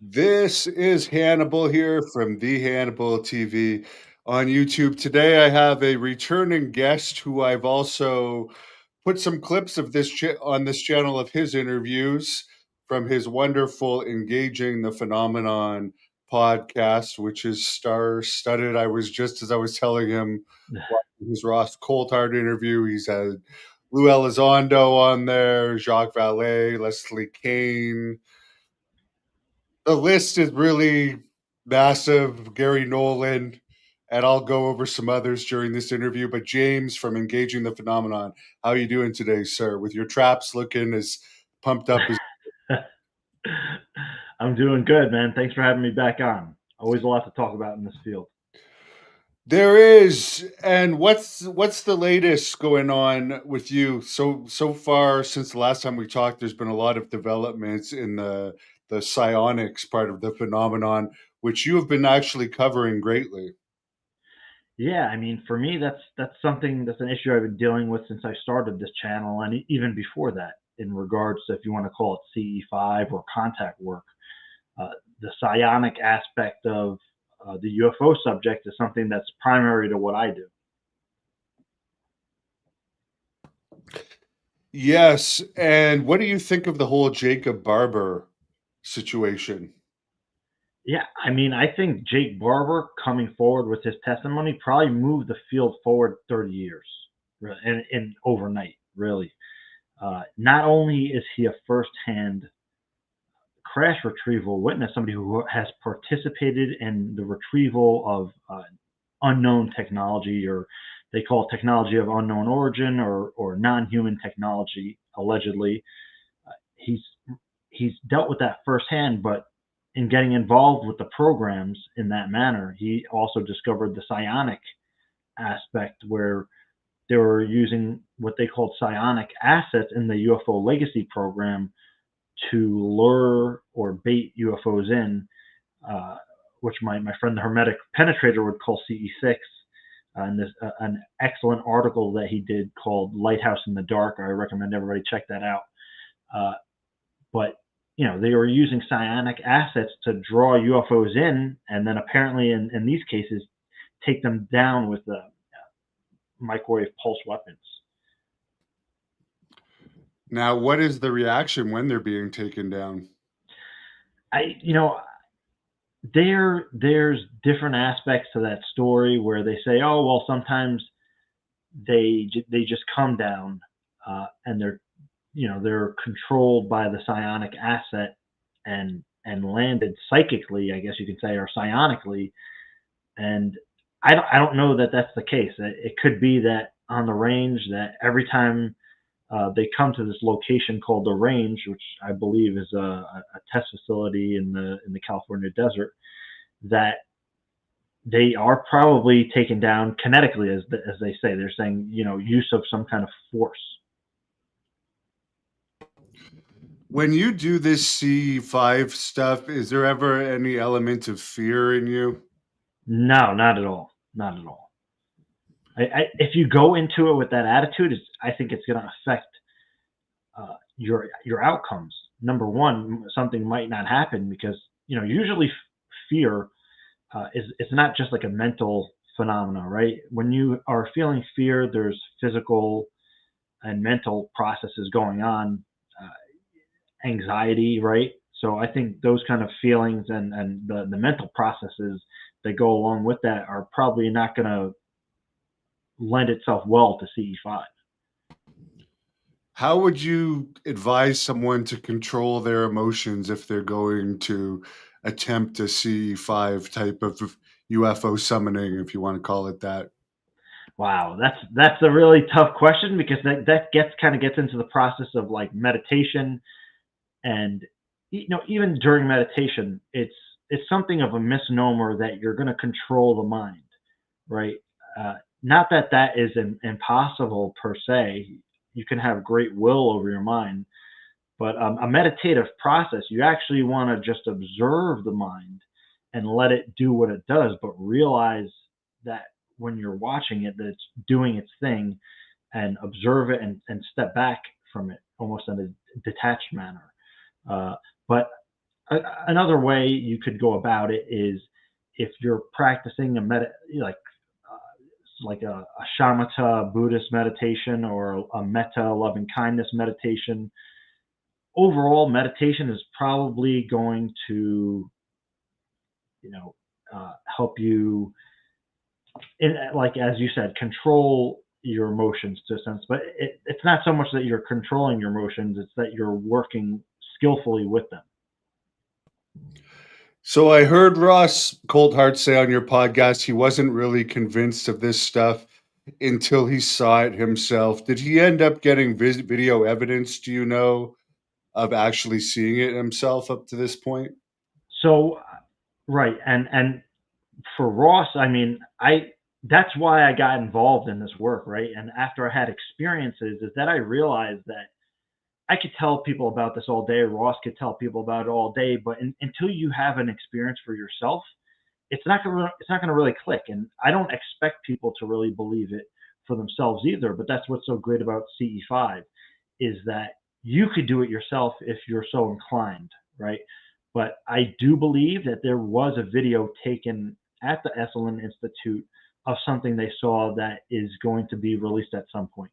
This is Hannibal here from the Hannibal TV on YouTube. Today I have a returning guest who I've also put some clips of on this channel of his interviews from his wonderful Engaging the Phenomenon podcast, which is star-studded. As I was telling him, watching his Ross Coulthard interview, he's had Lou Elizondo on there, Jacques Vallee, Leslie Kane. The list is really massive. Gary Nolan, and I'll go over some others during this interview. But James from Engaging the Phenomenon, how are you doing today, sir? With your traps looking as pumped up as I'm doing good, man. Thanks for having me back on. Always a lot to talk about in this field. there is. And what's the latest going on with you? So far since the last time we talked, there's been a lot of developments in the psionics part of the phenomenon, which you have been actually covering greatly. Yeah, I mean, for me, that's something that's an issue I've been dealing with since I started this channel, and even before that, in regards to if you want to call it CE5 or contact work. Uh, the psionic aspect of the UFO subject is something that's primary to what I do. Yes, and what do you think of the whole Jacob Barber situation? Yeah, I mean, I think Jake Barber coming forward with his testimony probably moved the field forward 30 years, and overnight, really. Not only is he a firsthand crash retrieval witness, somebody who has participated in the retrieval of unknown technology, or they call it technology of unknown origin, or non-human technology, allegedly. He's he's dealt with that firsthand, but in getting involved with the programs in that manner, he also discovered the psionic aspect, where they were using what they called psionic assets in the UFO legacy program to lure or bait UFOs in, uh, which my friend the Hermetic Penetrator would call CE6. And this an excellent article that he did called Lighthouse in the Dark. I recommend everybody check that out. Uh, but they were using psionic assets to draw UFOs in, and then apparently in these cases take them down with the microwave pulse weapons. Now, what is the reaction when they're being taken down? I you know there's different aspects to that story where they say, oh well, sometimes they just come down, and they're controlled by the psionic asset, and landed psychically, I guess you could say, or psionically. And I don't know that that's the case. It could be that on the range, that every time they come to this location called the range, which I believe is a test facility in the California desert, that they are probably taken down kinetically, as they say. They're saying, use of some kind of force. When you do this C5 stuff, is there ever any element of fear in you? No, not at all. Not at all. If you go into it with that attitude, I think it's going to affect your outcomes. Number one, something might not happen because usually fear is it's not just like a mental phenomena, right? When you are feeling fear, there's physical and mental processes going on, anxiety, right? So I think those kind of feelings and the mental processes that go along with that are probably not going to lend itself well to CE5. How would you advise someone to control their emotions if they're going to attempt a C5 type of UFO summoning, if you want to call it that? Wow, that's a really tough question, because that gets into the process of like meditation. And even during meditation, it's something of a misnomer that you're going to control the mind, right? Not that that is impossible per se. You can have great will over your mind, but a meditative process, you actually want to just observe the mind and let it do what it does, but realize that when you're watching it, that it's doing its thing, and observe it, and step back from it almost in a detached manner. But another way you could go about it is if you're practicing like a shamatha Buddhist meditation or a metta loving kindness meditation. Overall, meditation is probably going to, you know, help you like as you said, control your emotions to a sense. But it's not so much that you're controlling your emotions; it's that you're working skillfully with them. So I heard Ross Coulthart say on your podcast he wasn't really convinced of this stuff until he saw it himself. Did he end up getting video evidence, do you know, of actually seeing it himself up to this point? So, right, and for Ross, I mean, I that's why I got involved in this work, right? And after I had experiences, is that I realized that I could tell people about this all day. Ross could tell people about it all day, but until you have an experience for yourself, it's not gonna really click. And I don't expect people to really believe it for themselves either. But that's what's so great about CE5 is that you could do it yourself if you're so inclined, right? But I do believe that there was a video taken at the Esalen Institute of something they saw that is going to be released at some point.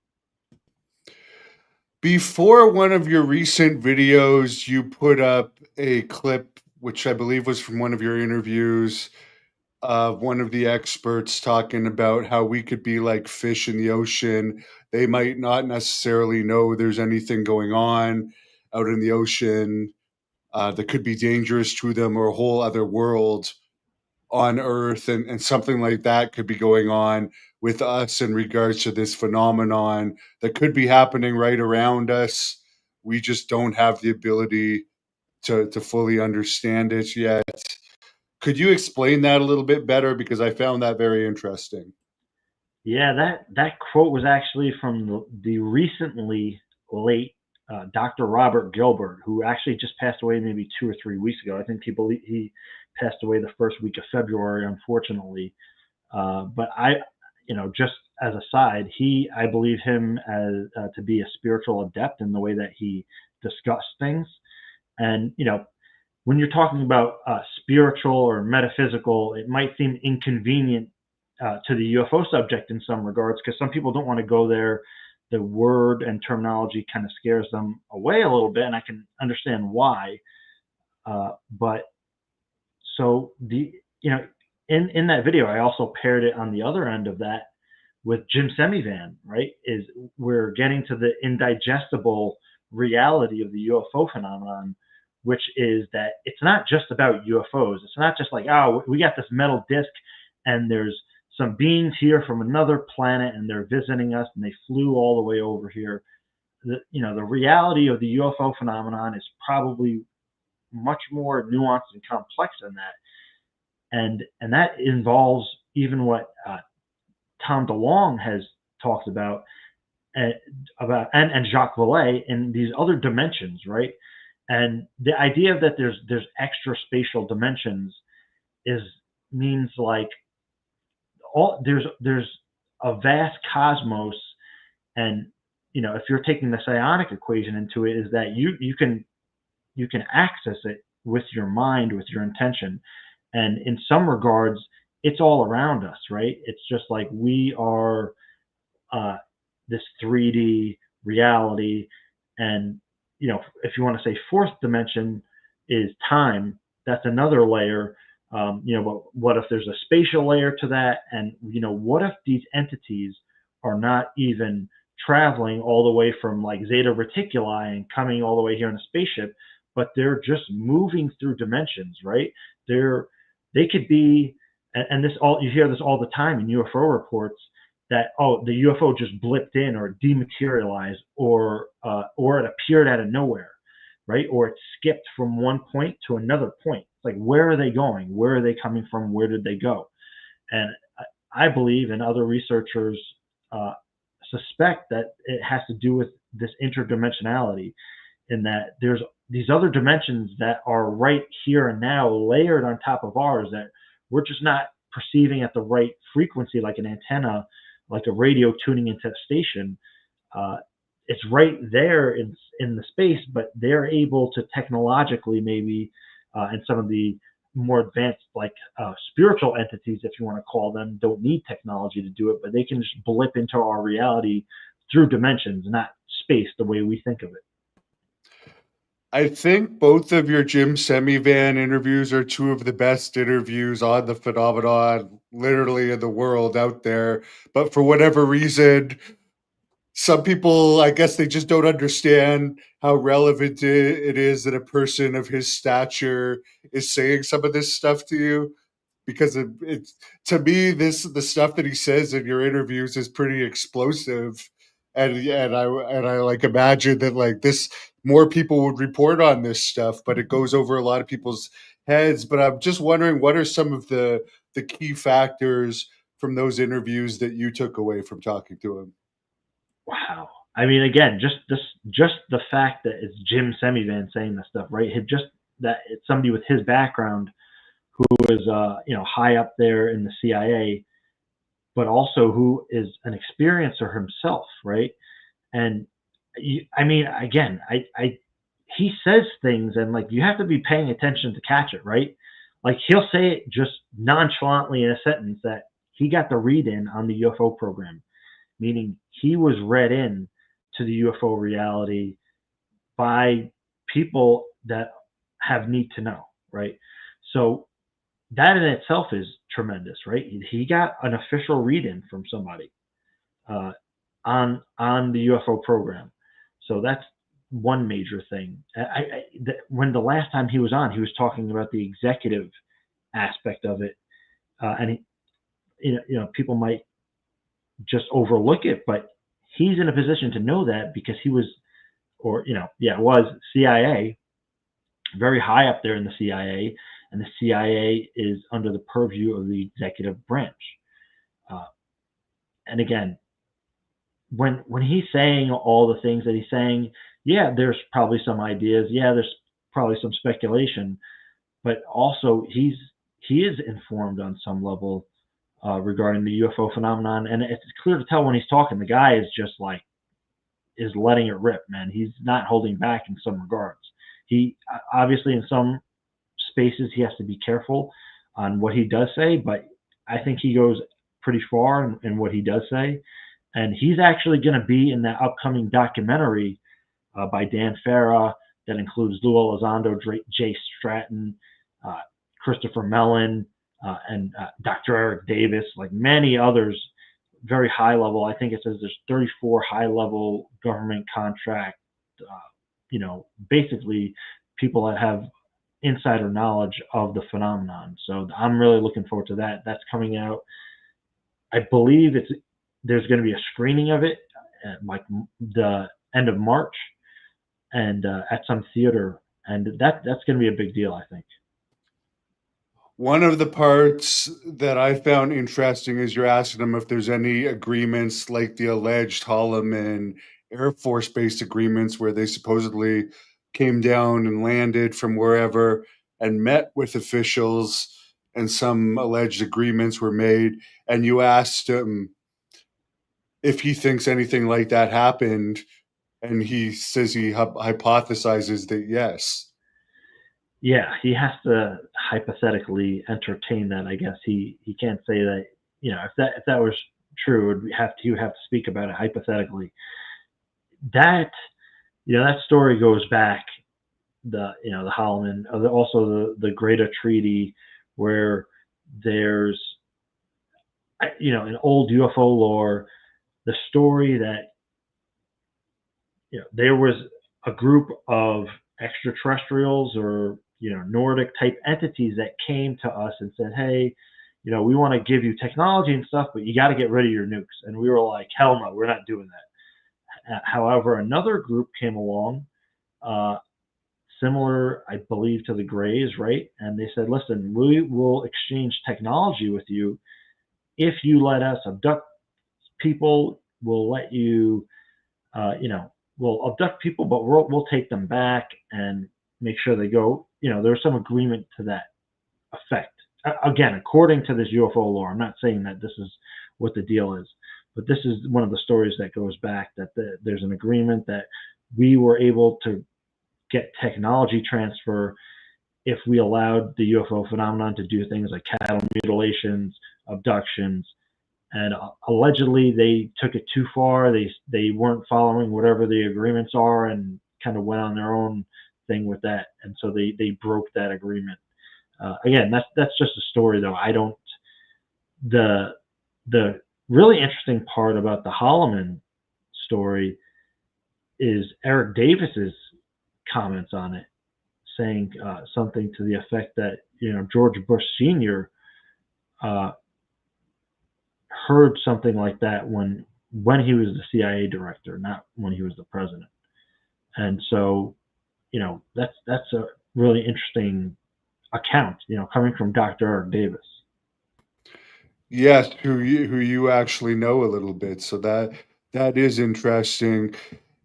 Before one of your recent videos, you put up a clip, which I believe was from one of your interviews, of one of the experts talking about how we could be like fish in the ocean. They might not necessarily know there's anything going on out in the ocean that could be dangerous to them, or a whole other world on Earth, and something like that could be going on with us in regards to this phenomenon that could be happening right around us. We just don't have the ability to fully understand it yet. Could you explain that a little bit better? Because I found that very interesting. Yeah, that quote was actually from the recently late Dr. Robert Gilbert, who actually just passed away maybe 2 or 3 weeks ago. I think he passed away the first week of February, unfortunately. But just as a side, I believe him as to be a spiritual adept in the way that he discussed things. And when you're talking about spiritual or metaphysical, it might seem inconvenient to the UFO subject in some regards because some people don't want to go there. The word and terminology kind of scares them away a little bit, and I can understand why. But so in that video, I also paired it on the other end of that with Jim Semivan, right? Is we're getting to the indigestible reality of the UFO phenomenon, which is that it's not just about UFOs. It's not just like, oh, we got this metal disc and there's some beings here from another planet and they're visiting us and they flew all the way over here. The reality of the UFO phenomenon is probably much more nuanced and complex than that. And that involves even what Tom DeLonge has talked about and Jacques Vallee in these other dimensions, right? And the idea that there's extra spatial dimensions means like there's a vast cosmos, and if you're taking the psionic equation into it, is that you can access it with your mind, with your intention, and in some regards, it's all around us, right? It's just like we are this 3D reality, and if you want to say fourth dimension is time, that's another layer. But what if there's a spatial layer to that? And what if these entities are not even traveling all the way from like Zeta Reticuli and coming all the way here in a spaceship, but they're just moving through dimensions, right? They could be, and this all you hear this all the time in UFO reports that the UFO just blipped in or dematerialized or it appeared out of nowhere, right? Or it skipped from one point to another point. It's like, where are they going? Where are they coming from? Where did they go? And I believe, and other researchers suspect, that it has to do with this interdimensionality, in that there's these other dimensions that are right here and now layered on top of ours that we're just not perceiving at the right frequency, like an antenna, like a radio tuning into a station. It's right there in the space, but they're able to technologically maybe and some of the more advanced, like spiritual entities, if you want to call them, don't need technology to do it, but they can just blip into our reality through dimensions, not space the way we think of it. I think both of your Jim Semivan interviews are two of the best interviews on the phenomenon, literally in the world out there. But for whatever reason, some people, I guess, they just don't understand how relevant it is that a person of his stature is saying some of this stuff to you. Because it's, to me, the stuff that he says in your interviews is pretty explosive, and I like imagine that like this more people would report on this stuff, but it goes over a lot of people's heads. But I'm just wondering, what are some of the key factors from those interviews that you took away from talking to him? Wow. I mean, again, just the fact that it's Jim Semivan saying this stuff, right? Just that it's somebody with his background who is, high up there in the CIA, but also who is an experiencer himself, right? And I mean, again, he says things, and like you have to be paying attention to catch it, right? Like he'll say it just nonchalantly in a sentence that he got the read in on the UFO program, meaning he was read in to the UFO reality by people that have need to know, right? So that in itself is tremendous, right? He got an official read-in from somebody uh, on the UFO program, so that's one major thing. When the last time he was on, he was talking about the executive aspect of it, and people might just overlook it, but he's in a position to know that because he was, was CIA, very high up there in the CIA, and the CIA is under the purview of the executive branch. And again, when he's saying all the things that he's saying, yeah, there's probably some ideas, yeah, there's probably some speculation, but also he is informed on some level regarding the UFO phenomenon, and it's clear to tell when he's talking. The guy is just like is letting it rip, man. He's not holding back in some regards. He obviously in some spaces he has to be careful on what he does say, but I think he goes pretty far in what he does say, and he's actually going to be in that upcoming documentary by Dan Farah that includes Lou Elizondo, Jay Stratton, Christopher Mellon, and Dr. Eric Davis, like many others, very high level. I think it says there's 34 high level government contract, basically people that have insider knowledge of the phenomenon. So I'm really looking forward to that. That's coming out. I believe there's going to be a screening of it at like the end of March, and at some theater, and that's going to be a big deal, I think. One of the parts that I found interesting is you're asking them if there's any agreements like the alleged Holloman Air Force Base agreements where they supposedly came down and landed from wherever and met with officials and some alleged agreements were made. And you asked him if he thinks anything like that happened. And he says he hypothesizes that yes. Yeah, he has to hypothetically entertain that. I guess he can't say that. If that was true, he would have to speak about it hypothetically. That that story goes back the Holloman, also the Greater Treaty, where there's in old UFO lore, the story that there was a group of extraterrestrials or Nordic type entities that came to us and said, hey, we want to give you technology and stuff, but you got to get rid of your nukes. And we were like, hell no, we're not doing that. However, another group came along, similar, I believe, to the Greys, right? And they said, listen, we will exchange technology with you if you let us abduct people. We'll let you, we'll abduct people, but we'll take them back and make sure they go. There's some agreement to that effect. Again, according to this UFO lore, I'm not saying that this is what the deal is, but this is one of the stories that goes back that there's an agreement that we were able to get technology transfer if we allowed the UFO phenomenon to do things like cattle mutilations, abductions, and allegedly they took it too far. They weren't following whatever the agreements are and kind of went on their own thing with that, and so they broke that agreement. Again, that's just a story, though. I don't. The really interesting part about the Holloman story is Eric Davis's comments on it, saying something to the effect that George Bush Sr. Heard something like that when he was the CIA director, not when he was the president. And so, that's a really interesting account, coming from Dr. Eric Davis. Yes, who you actually know a little bit, so that is interesting.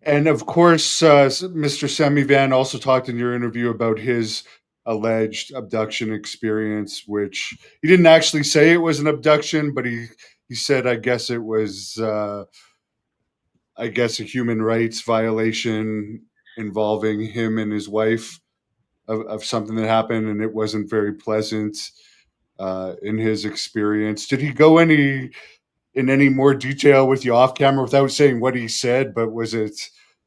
And of course, Mr. Semivan also talked in your interview about his alleged abduction experience, which he didn't actually say it was an abduction, but he said, I guess it was, I guess, a human rights violation involving him and his wife of something that happened, and it wasn't very pleasant in his experience. Did he go in any more detail with you off camera without saying what he said? But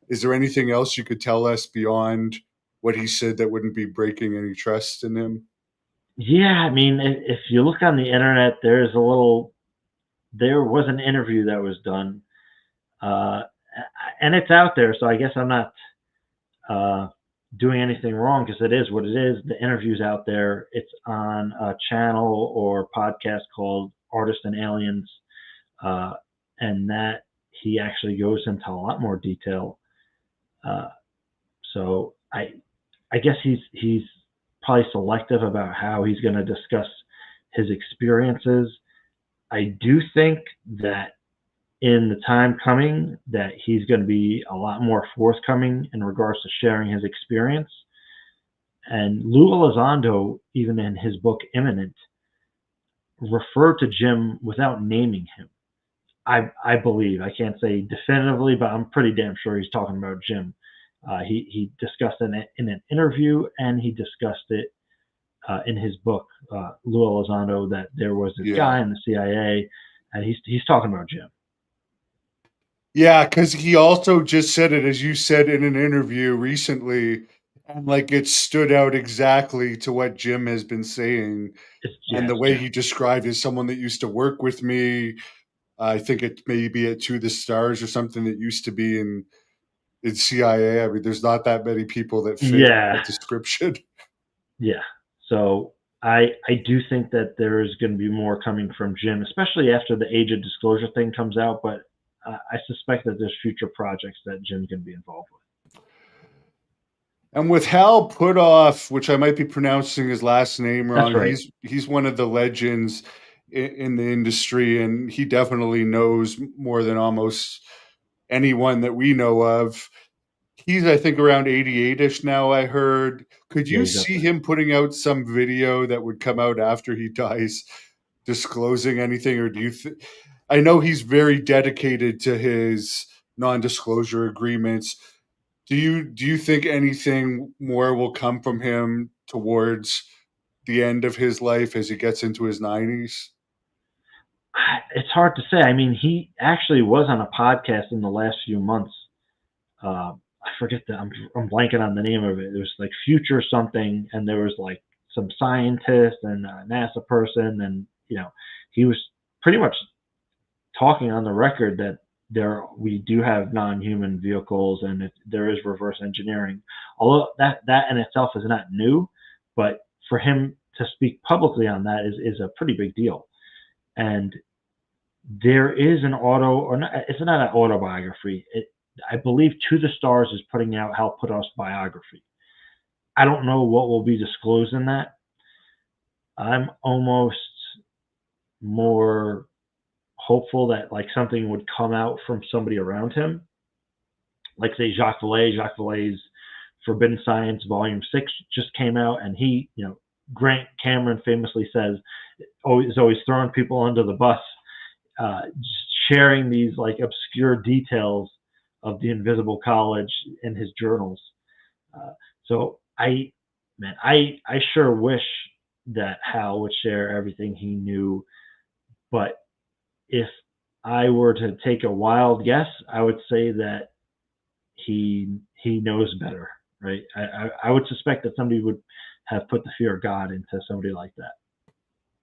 is there anything else you could tell us beyond what he said that wouldn't be breaking any trust in him? Yeah, I mean, if you look on the internet, there was an interview that was done, and it's out there. So I guess I'm not doing anything wrong because it is what it is. The interview's out there. It's on a channel or podcast called Artists and Aliens, and that he actually goes into a lot more detail. So I guess he's probably selective about how he's going to discuss his experiences. I do think that in the time coming that he's going to be a lot more forthcoming in regards to sharing his experience. And Lou Elizondo, even in his book Imminent, referred to Jim without naming him. I believe, I can't say definitively, but I'm pretty damn sure he's talking about Jim. He discussed it in an interview, and he discussed it in his book, Lou Elizondo, that there was this guy in the CIA, and he's talking about Jim. Yeah, because he also just said it, as you said in an interview recently, and like it stood out exactly to what Jim has been saying. And the way Jim. he described as someone that used to work with me, I think it may be at To the Stars or something that used to be in CIA. I mean, there's not that many people that fit that description. Yeah. So I do think that there is going to be more coming from Jim, especially after the Age of Disclosure thing comes out. But I suspect that there's future projects that Jim's going to be involved with. And with Hal Puthoff, which I might be pronouncing his last name wrong, That's right. He's one of the legends in the industry, and he definitely knows more than almost anyone that we know of. He's, I think, around 88-ish now, I heard. Could you see him putting out some video that would come out after he dies disclosing anything? Or do you I know he's very dedicated to his non-disclosure agreements. Do you think anything more will come from him towards the end of his life as he gets into his 90s? It's hard to say. I mean, he actually was on a podcast in the last few months. I forget I'm blanking on the name of it. It was like Future something, and there was like some scientist and a NASA person, and he was pretty much talking on the record that we do have non-human vehicles, and there is reverse engineering. Although that in itself is not new, but for him to speak publicly on that is a pretty big deal. And there is it's not an autobiography. I believe To the Stars is putting out Hal Puthoff's biography. I don't know what will be disclosed in that. I'm almost more hopeful that like something would come out from somebody around him, like say Jacques Vallee. Jacques Vallee's Forbidden Science Volume 6 just came out, and he, Grant Cameron famously says, always throwing people under the bus, sharing these like obscure details of the Invisible College in his journals. So I man, I sure wish that Hal would share everything he knew, but if I were to take a wild guess, I would say that he knows better, right? I would suspect that somebody would have put the fear of God into somebody like that.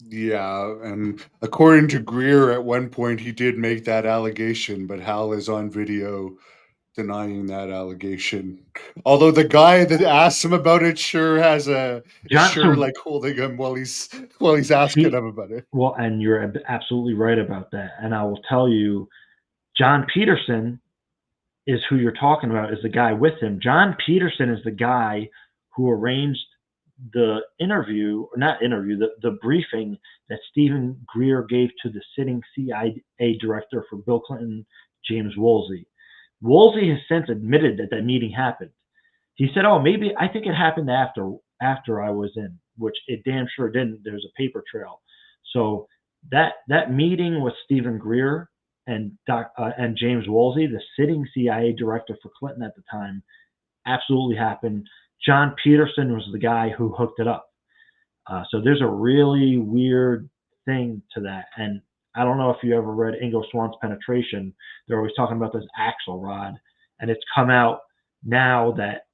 Yeah, and according to Greer, at one point he did make that allegation, but Hal is on video denying that allegation. Although the guy that asked him about it sure is John, sure so like holding him while he's asking he, him about it. well, and you're absolutely right about that. And I will tell you, John Peterson is who you're talking about, is the guy with him. John Peterson is the guy who arranged the interview, or not interview, the briefing that Stephen Greer gave to the sitting CIA director for Bill Clinton, James Woolsey. Woolsey has since admitted that that meeting happened. He said, "Oh, maybe I think it happened after I was in," which it damn sure didn't. There's a paper trail. So that meeting with Stephen Greer and James Woolsey, the sitting CIA director for Clinton at the time, absolutely happened. John Peterson was the guy who hooked it up. So there's a really weird thing to that. And I don't know if you ever read Ingo Swann's Penetration. They're always talking about this Axelrod, and it's come out now that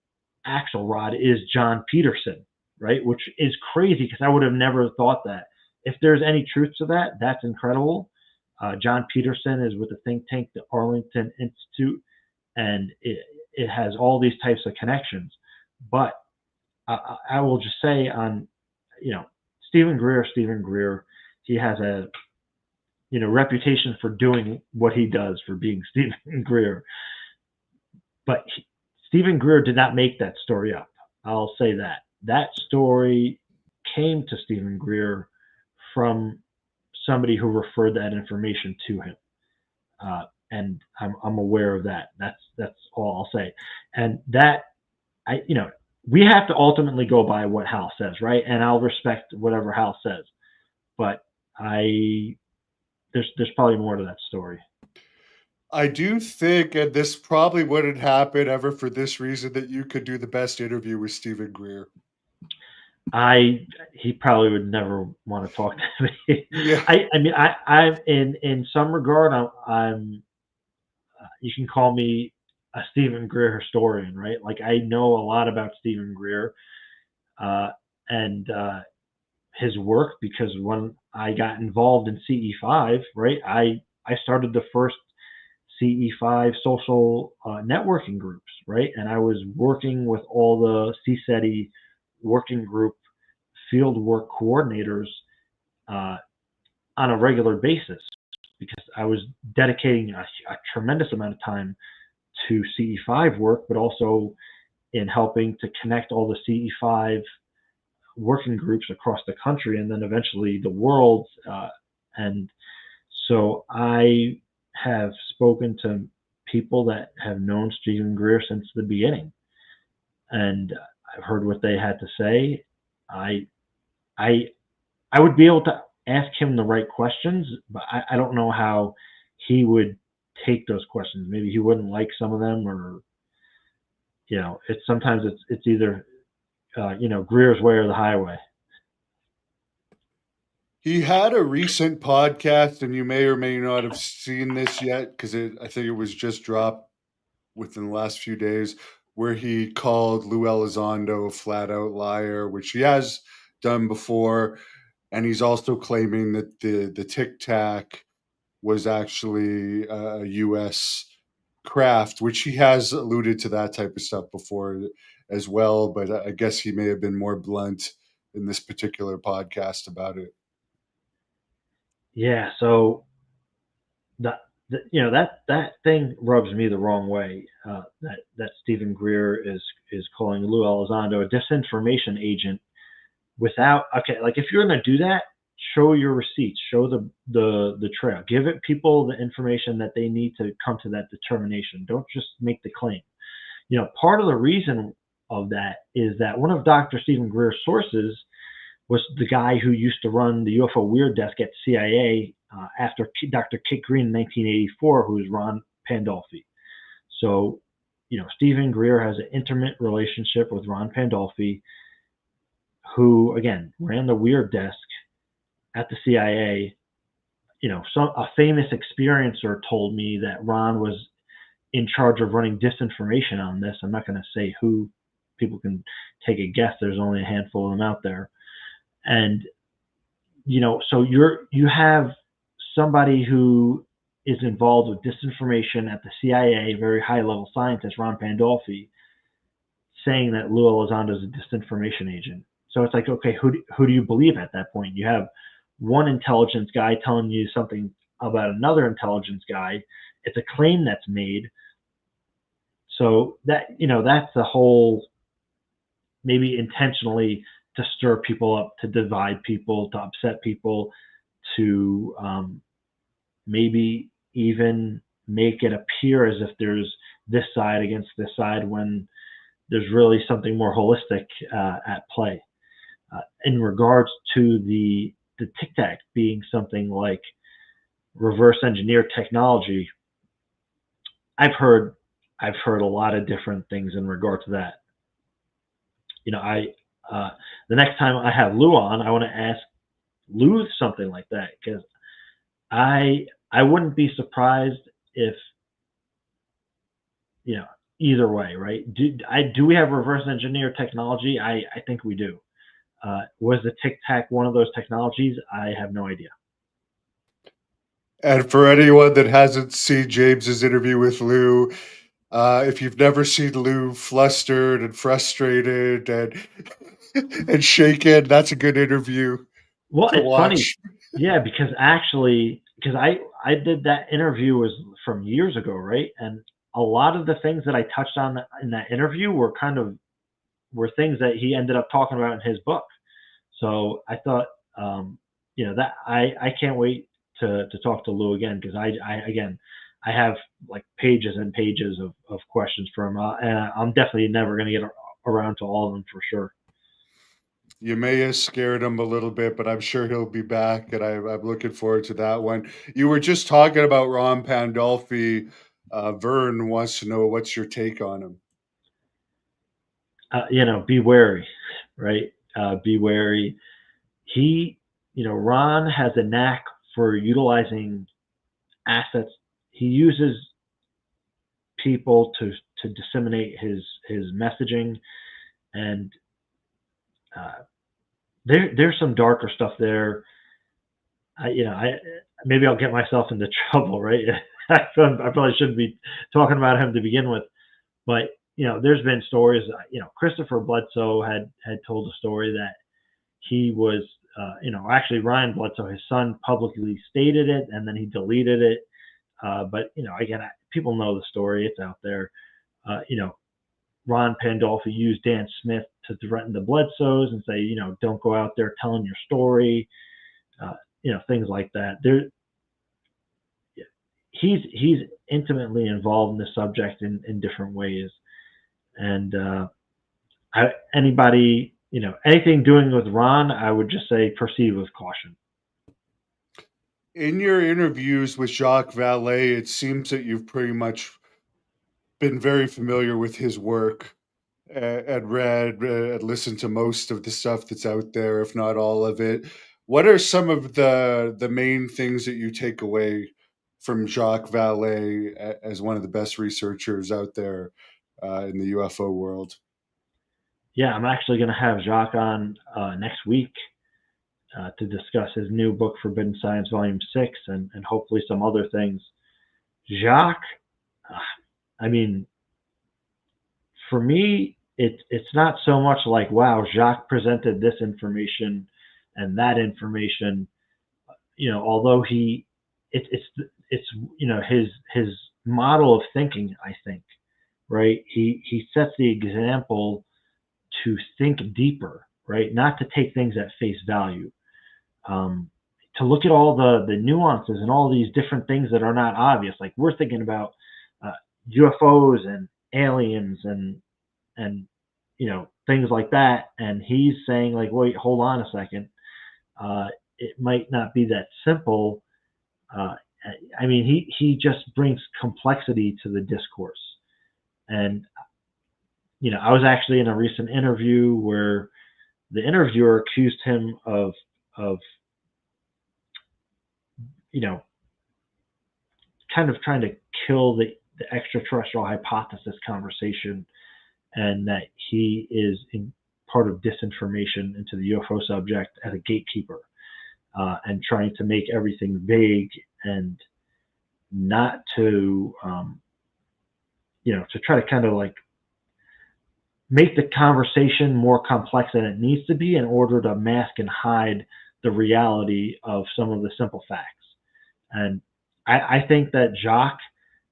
Axelrod is John Peterson, right? Which is crazy because I would have never thought that. If there's any truth to that, that's incredible. John Peterson is with the think tank, the Arlington Institute, and it has all these types of connections. But I will just say Stephen Greer, he has a reputation for doing what he does, for being Stephen Greer. But Stephen Greer did not make that story up. I'll say that. That story came to Stephen Greer from somebody who referred that information to him. And I'm aware of that. That's all I'll say. And that we have to ultimately go by what Hal says, right? And I'll respect whatever Hal says. But there's probably more to that story. I do think, and this probably wouldn't happen ever for this reason, that you could do the best interview with Stephen Greer. He probably would never want to talk to me. Yeah. I'm in some regard, I'm you can call me a Stephen Greer historian, right? Like, I know a lot about Stephen Greer and his work, because when I got involved in CE5, right, I started the first CE5 social networking groups, right? And I was working with all the CSETI working group field work coordinators on a regular basis, because I was dedicating a tremendous amount of time to CE5 work, but also in helping to connect all the CE5 working groups across the country and then eventually the world. And so I have spoken to people that have known Stephen Greer since the beginning, and I've heard what they had to say. I would be able to ask him the right questions, but I don't know how he would take those questions. Maybe he wouldn't like some of them, or sometimes it's either Greer's way or the highway. He had a recent podcast, and you may or may not have seen this yet, because I think it was just dropped within the last few days, where he called Lou Elizondo a flat-out liar, which he has done before. And he's also claiming that the Tic Tac was actually a U.S. craft, which he has alluded to that type of stuff before as well. But I guess he may have been more blunt in this particular podcast about it. Yeah, so that thing rubs me the wrong way. That Stephen Greer is calling Lou Elizondo a disinformation agent without, like, if you're going to do that, show your receipts, show the trail, give people the information that they need to come to that determination. Don't just make the claim. Part of the reason of that is that one of Dr. Stephen Greer's sources was the guy who used to run the UFO Weird Desk at CIA after Dr. Kit Green in 1984, who was Ron Pandolfi. So, Stephen Greer has an intimate relationship with Ron Pandolfi. who, again, ran the weird desk at the CIA. A famous experiencer told me that Ron was in charge of running disinformation on this. I'm not going to say who. People can take a guess. There's only a handful of them out there. And, so you have somebody who is involved with disinformation at the CIA, very high level scientist, Ron Pandolfi, saying that Lou Elizondo is a disinformation agent. So it's like, okay, who do you believe at that point? You have one intelligence guy telling you something about another intelligence guy. It's a claim that's made. So that's the whole, maybe intentionally to stir people up, to divide people, to upset people, to maybe even make it appear as if there's this side against this side when there's really something more holistic at play. In regards to the Tic Tac being something like reverse engineer technology, I've heard a lot of different things in regard to that. The next time I have Lou on, I want to ask Lou something like that, because I wouldn't be surprised if, either way, right? Do we have reverse engineer technology? I think we do. Was the Tic Tac one of those technologies? I have no idea. And for anyone that hasn't seen James's interview with Lou, if you've never seen Lou flustered and frustrated and shaken, that's a good interview Well, to it's funny. watch. Yeah, because I did that interview was from years ago, right? And a lot of the things that I touched on in that interview were things that he ended up talking about in his book. So I thought, that I can't wait to talk to Lou again, because I have like pages and pages of questions for him, and I'm definitely never going to get around to all of them for sure. You may have scared him a little bit, but I'm sure he'll be back, and I'm looking forward to that one. You were just talking about Ron Pandolfi. Vern wants to know, what's your take on him? Be wary, right? Be wary. Ron has a knack for utilizing assets. He uses people to disseminate his messaging, and there's some darker stuff there. Maybe I'll get myself into trouble, right? I probably shouldn't be talking about him to begin with, but there's been stories. Christopher Bledsoe had told a story that he was, actually Ryan Bledsoe, his son, publicly stated it, and then he deleted it. But again, people know the story; it's out there. Ron Pandolfi used Dan Smith to threaten the Bledsoes and say, don't go out there telling your story. Things like that. He's intimately involved in the subject in different ways, and anything doing with Ron, I would just say proceed with caution. In your interviews with Jacques Vallee, it seems that you've pretty much been very familiar with his work, and read and listened to most of the stuff that's out there, if not all of it. What are some of the main things that you take away from Jacques Vallee as one of the best researchers out there in the UFO world? Yeah, I'm actually going to have Jacques on next week to discuss his new book, Forbidden Science Volume 6, and hopefully some other things. Jacques, for me, it's not so much like, wow, Jacques presented this information and that information. Although it's his model of thinking, I think, right? He sets the example to think deeper, right? Not to take things at face value. To look at all the nuances and all these different things that are not obvious. Like we're thinking about UFOs and aliens and things like that, and he's saying like, wait, hold on a second, it might not be that simple. He just brings complexity to the discourse. And I was actually in a recent interview where the interviewer accused him of you know kind of trying to kill the extraterrestrial hypothesis conversation, and that he is in part of disinformation into the UFO subject as a gatekeeper, and trying to make everything vague and not to to try to kind of like make the conversation more complex than it needs to be in order to mask and hide the reality of some of the simple facts. And I think that Jacques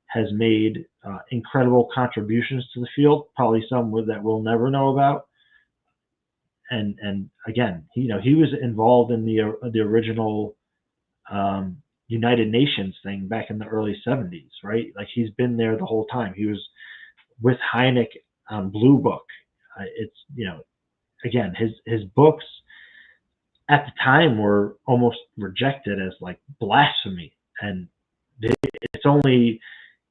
has made incredible contributions to the field, probably some that we'll never know about. And again, he was involved in the original United Nations thing back in the early 70s, right? Like he's been there the whole time. He was with Hynek on Blue Book. It's again, his books at the time were almost rejected as like blasphemy, and it's only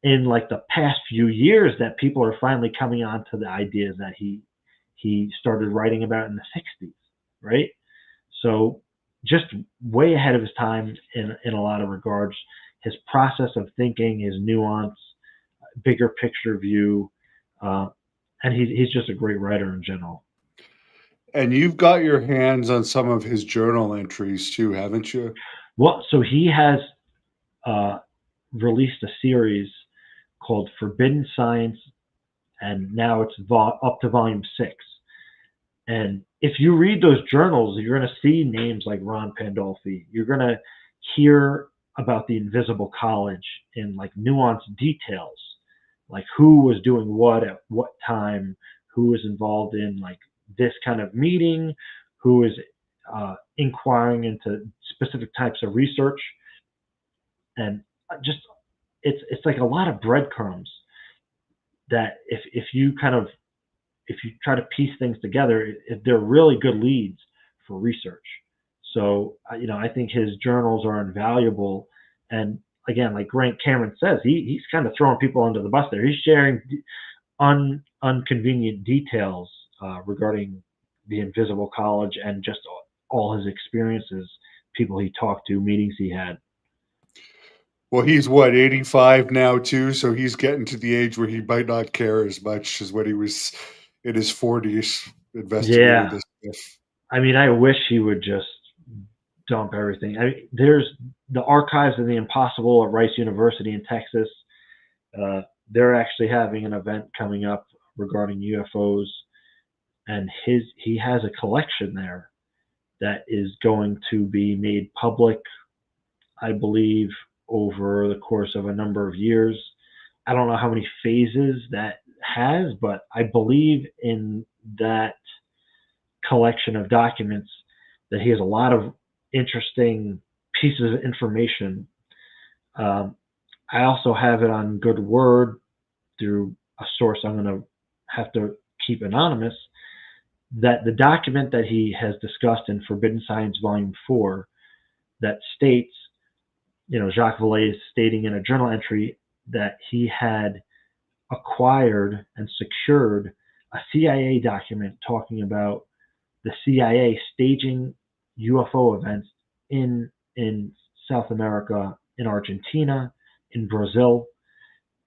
in like the past few years that people are finally coming on to the ideas that he started writing about in the 60s, right? So just way ahead of his time in a lot of regards. His process of thinking, his nuance, bigger picture view, and he's just a great writer in general. And you've got your hands on some of his journal entries too, haven't you? Well, so he has released a series called Forbidden Science, and now it's up to volume 6. And if you read those journals, you're going to see names like Ron Pandolfi. You're going to hear about the Invisible College in like nuanced details, like who was doing what at what time, who was involved in like this kind of meeting, who is inquiring into specific types of research, and just it's like a lot of breadcrumbs that if you try to piece things together, they're really good leads for research. So I think his journals are invaluable, and again, like Grant Cameron says, he's kind of throwing people under the bus there. He's sharing unconvenient details regarding the Invisible College and just all his experiences, people he talked to, meetings he had. Well, he's what, 85 now too, so he's getting to the age where he might not care as much as when he was in his 40s investigating Yeah, this stuff. I mean, I wish he would just dump everything. I mean, there's the Archives of the Impossible at Rice University in Texas. They're actually having an event coming up regarding UFOs, and he has a collection there that is going to be made public, I believe, over the course of a number of years. I don't know how many phases that has, but I believe in that collection of documents that he has a lot of interesting pieces of information. I also have it on good word through a source I'm going to have to keep anonymous, that the document that he has discussed in Forbidden Science Volume 4 that states, Jacques Vallee is stating in a journal entry that he had acquired and secured a CIA document talking about the CIA staging UFO events in South America, in Argentina, in Brazil,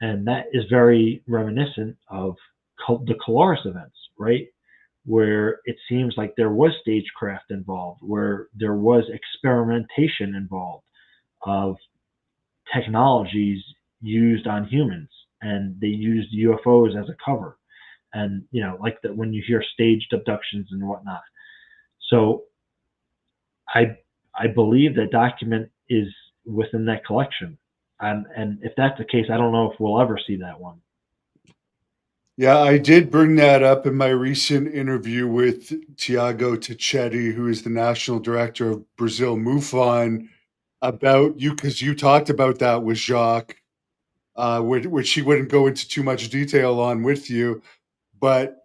and that is very reminiscent of the Colaris events, right? Where it seems like there was stagecraft involved, where there was experimentation involved of technologies used on humans, and they used UFOs as a cover. And like that when you hear staged abductions and whatnot. So I believe that document is within that collection, and if that's the case, I don't know if we'll ever see that one. Yeah, I did bring that up in my recent interview with Tiago Tichetti, who is the national director of Brazil MUFON, about you, because you talked about that with Jacques, which he wouldn't go into too much detail on with you, but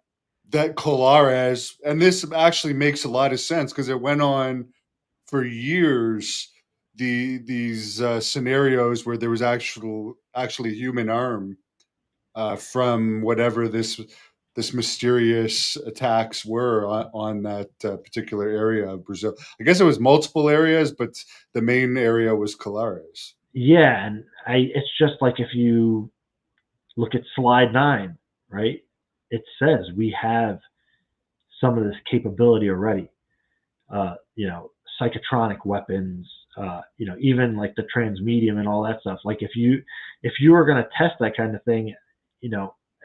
that Colares, and this actually makes a lot of sense because it went on for years. These scenarios where there was actually human arm from whatever this this mysterious attacks were on that particular area of Brazil. I guess it was multiple areas, but the main area was Colares. Yeah, and it's just like if you look at slide 9, right? It says we have some of this capability already. Psychotronic weapons, even like the transmedium and all that stuff. Like if you were going to test that kind of thing,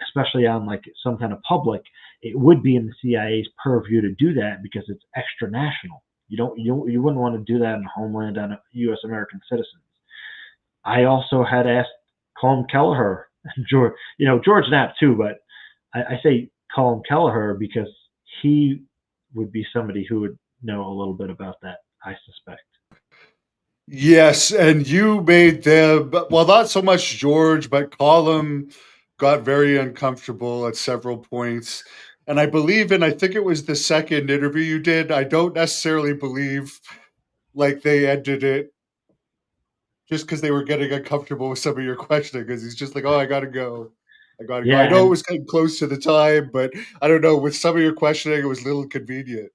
especially on like some kind of public, it would be in the CIA's purview to do that because it's extra national. You wouldn't want to do that in homeland on U.S. American citizens. I also had asked Colm Kelleher, George Knapp too, but I say Colm Kelleher because he would be somebody who would know a little bit about that, I suspect. Yes, and you made them, well, not so much George, but Colm got very uncomfortable at several points. And I think it was the second interview you did. I don't necessarily believe like they ended it just because they were getting uncomfortable with some of your questioning. Because he's just like, "Oh, I gotta go, I gotta go." I Yeah, know it and was getting close to the time, but I don't know. With some of your questioning, it was a little convenient.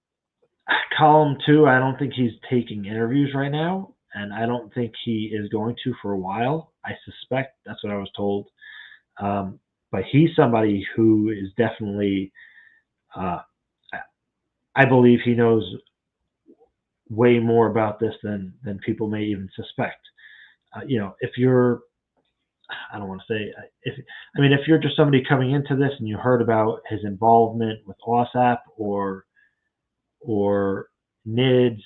Colm too. I don't think he's taking interviews right now, and I don't think he is going to for a while. I suspect that's what I was told. But he's somebody who is definitely, uh, I believe he knows way more about this than people may even suspect. If you're, I don't want to say, if you're just somebody coming into this and you heard about his involvement with OSAP or NIDS,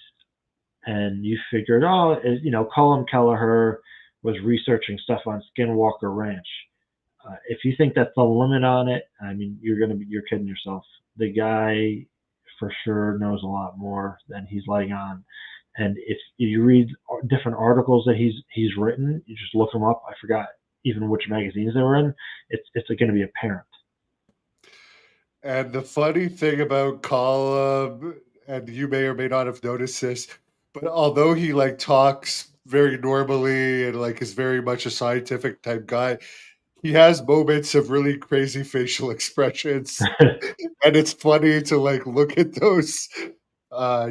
and you figured, Colm Kelleher was researching stuff on Skinwalker Ranch. If you think that's the limit on it, I mean, you're kidding yourself. The guy for sure knows a lot more than he's letting on. And if you read different articles that he's written, you just look them up. I forgot even which magazines they were in. It's going to be apparent. And the funny thing about Colm, and you may or may not have noticed this, but although he like talks very normally and like is very much a scientific type guy, he has moments of really crazy facial expressions. And it's funny to like look at those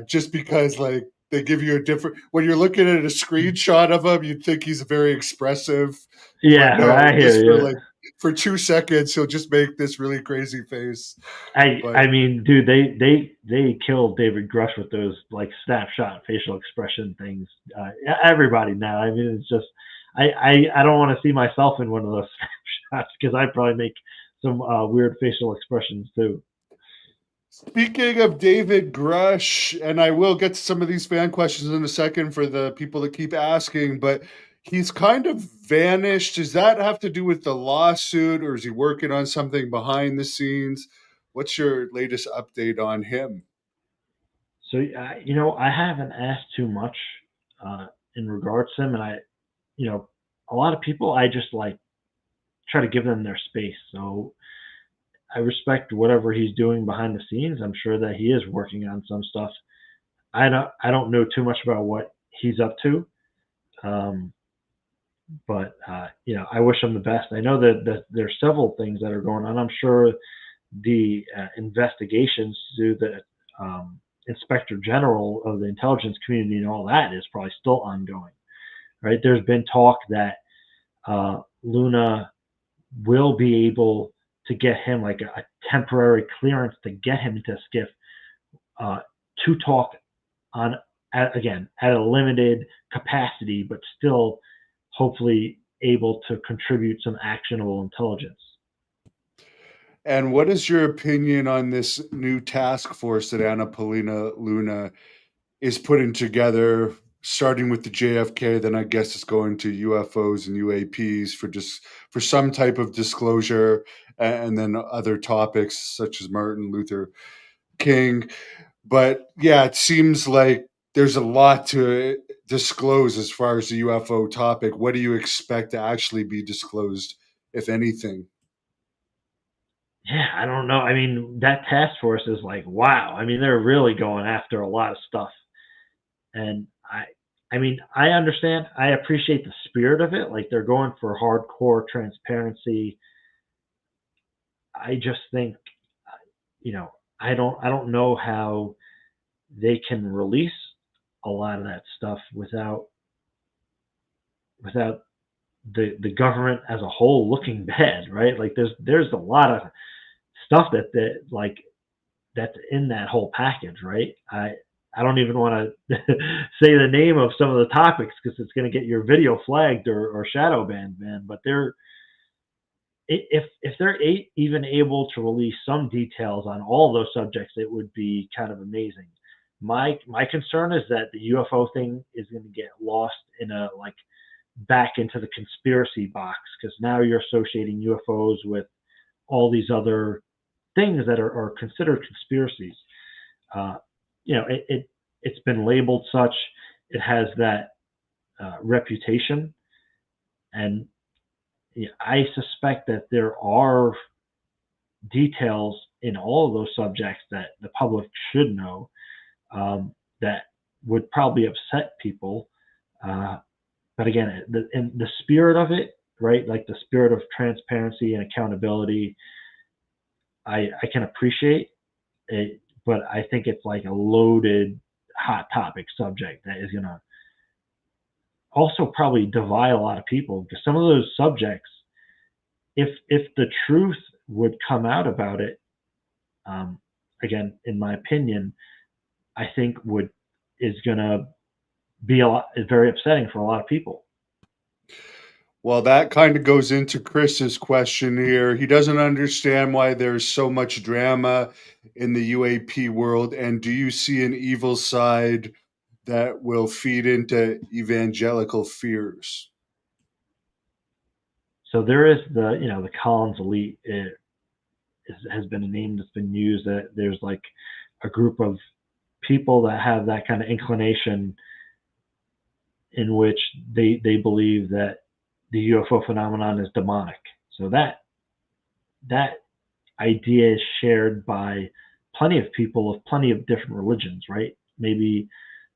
just because like they give you a different when you're looking at a screenshot of him, you'd think he's very expressive. But Yeah, no, I hear just for you. like for 2 seconds he'll just make this really crazy face. But I mean, dude, they killed David Grusch with those like snapshot facial expression things. Everybody now. I mean, it's just I don't want to see myself in one of those snapshots because I probably make some weird facial expressions too. speaking of David Grush, and I will get to some of these fan questions in a second for the people that keep asking, but he's kind of vanished. Does that have to do with the lawsuit, or is he working on something behind the scenes? What's your latest update on him? So I haven't asked too much uh, in regards to him, and a lot of people I just like try to give them their space. So I respect whatever he's doing behind the scenes. I'm sure that he is working on some stuff. I don't know too much about what he's up to, um, but I wish him the best. I know that there's several things that are going on. I'm sure the investigations to the inspector general of the intelligence community and all that is probably still ongoing. Right? There's been talk that Luna will be able to get him like a temporary clearance to get him into SCIF uh, to talk on again at a limited capacity, but still hopefully able to contribute some actionable intelligence. And what is your opinion on this new task force that Anna Paulina Luna is putting together, starting with the JFK, then I guess it's going to UFOs and UAPs for some type of disclosure, and then other topics such as Martin Luther King. But yeah, it seems like there's a lot to disclose as far as the UFO topic. What do you expect to actually be disclosed, if anything? Yeah, I don't know. I mean, that task force is like, wow. I mean, they're really going after a lot of stuff. And I mean, I understand. I appreciate the spirit of it. Like they're going for hardcore transparency. I just think I don't know how they can release a lot of that stuff without the government as a whole looking bad, right? Like there's a lot of stuff like that's in that whole package, right? I don't even want to say the name of some of the topics because it's going to get your video flagged or shadow banned, man. But if they're even able to release some details on all those subjects, it would be kind of amazing. My concern is that the UFO thing is going to get lost in a like back into the conspiracy box because now you're associating UFOs with all these other things that are considered conspiracies. Uh, it's been labeled such. It has that reputation, and I suspect that there are details in all of those subjects that the public should know that would probably upset people. But again, in the spirit of it, right? Like the spirit of transparency and accountability, I can appreciate it, but I think it's like a loaded, hot topic subject that is gonna also probably divide a lot of people because some of those subjects, if the truth would come out about it, again, in my opinion, I think is gonna be very upsetting for a lot of people. Well, that kind of goes into Chris's question here. He doesn't understand why there's so much drama in the UAP world. And do you see an evil side that will feed into evangelical fears? So there is the Collins elite. Has been a name that's been used. That there's like a group of people that have that kind of inclination in which they believe that the UFO phenomenon is demonic. So that idea is shared by plenty of people of plenty of different religions, right? Maybe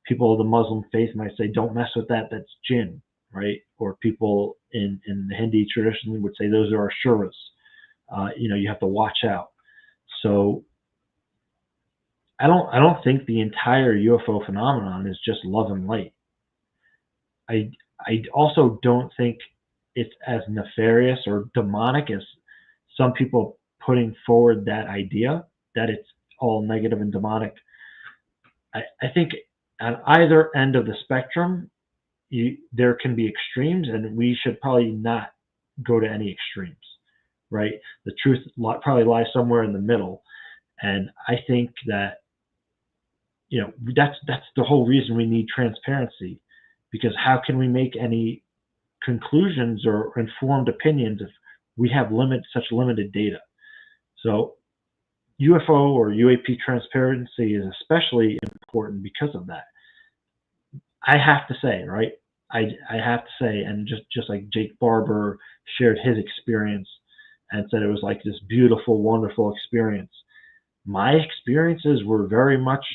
people of the Muslim faith might say, "Don't mess with that. That's jinn," right? Or people in the Hindi tradition would say, "Those are asuras." You have to watch out. So I don't think the entire UFO phenomenon is just love and light. I also don't think it's as nefarious or demonic as some people putting forward that idea that it's all negative and demonic. I think at either end of the spectrum, there can be extremes, and we should probably not go to any extremes, right? The truth probably lies somewhere in the middle, and I think that that's the whole reason we need transparency, because how can we make any conclusions or informed opinions if we have such limited data? So UFO or UAP transparency is especially important because of that. I have to say, right? I have to say, and just like Jake Barber shared his experience and said it was like this beautiful, wonderful experience. My experiences were very much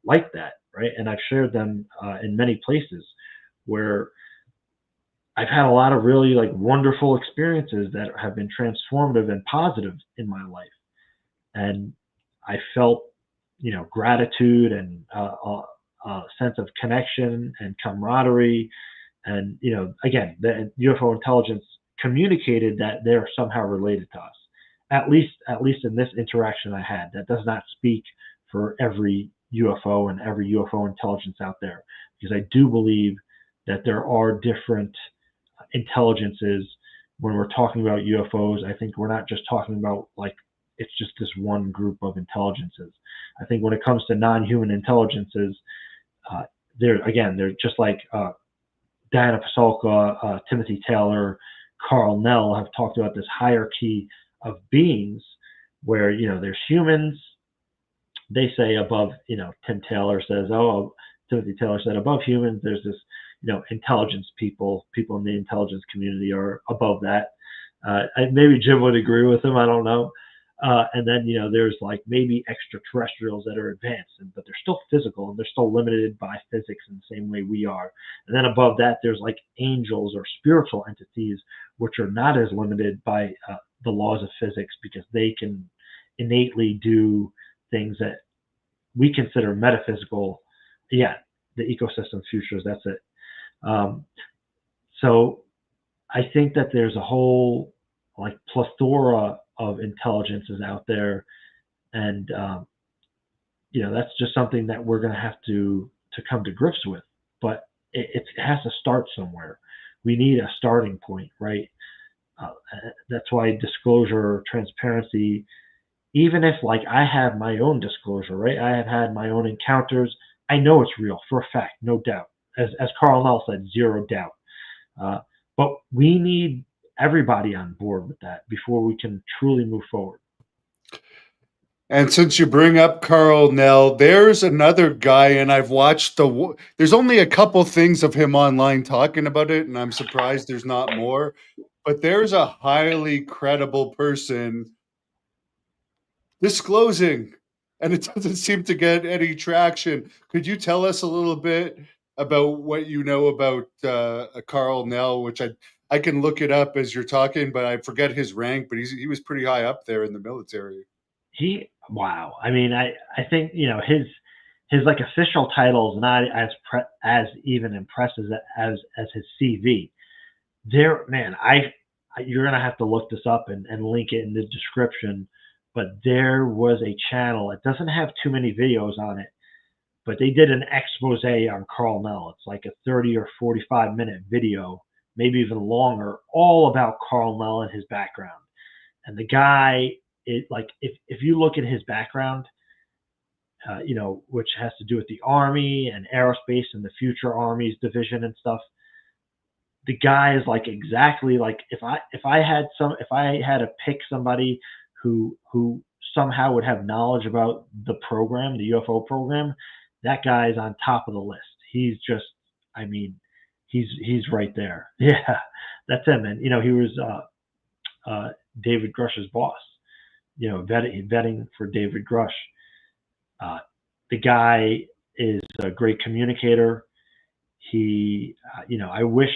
like that, right? And I've shared them in many places where I've had a lot of really like wonderful experiences that have been transformative and positive in my life, and I felt gratitude and a sense of connection and camaraderie, and again, the UFO intelligence communicated that they're somehow related to us. At least in this interaction I had. That does not speak for every UFO and every UFO intelligence out there, because I do believe that there are different intelligences. When we're talking about UFOs, I think we're not just talking about like it's just this one group of intelligences. I think when it comes to non-human intelligences, they're just like Diana Pasulka, Timothy Taylor, Carl Nell have talked about this hierarchy of beings where there's humans. They say above, Tim Taylor says, Timothy Taylor said above humans, there's this, intelligence people in the intelligence community are above that. Maybe Jim would agree with him. I don't know. And then, there's like maybe extraterrestrials that are advanced, but they're still physical and they're still limited by physics in the same way we are. And then above that, there's like angels or spiritual entities, which are not as limited by the laws of physics because they can innately do things that we consider metaphysical. Yeah, the ecosystem futures. That's it. So I think that there's a whole like plethora of intelligences out there, and that's just something that we're going to have to come to grips with. But it has to start somewhere. We need a starting point, right? That's why disclosure, transparency, even if like I have my own disclosure, right? I have had my own encounters. I know it's real for a fact, no doubt. As Carl Nell said, zero doubt. But we need everybody on board with that before we can truly move forward. And since you bring up Carl Nell, there's another guy, and I've watched there's only a couple things of him online talking about it, and I'm surprised there's not more. But there's a highly credible person disclosing, and it doesn't seem to get any traction. Could you tell us a little bit about what you know about Carl Nell, which I can look it up as you're talking, but I forget his rank, but he was pretty high up there in the military. Wow. I mean, I think his like official title is not as even impressive as his CV. There, man, you're gonna have to look this up and link it in the description. But there was a channel. It doesn't have too many videos on it, but they did an expose on Carl Nell. It's like a 30 or 45-minute video, maybe even longer, all about Carl Nell and his background. And the guy, if you look at his background, which has to do with the Army and aerospace and the future Army's division and stuff, the guy is like exactly like if I had to pick somebody who somehow would have knowledge about the program, the UFO program, that guy is on top of the list. He's just, I mean, he's right there. Yeah, that's him. And he was David Grusch's boss. Vetting for David Grusch. The guy is a great communicator. He, I wish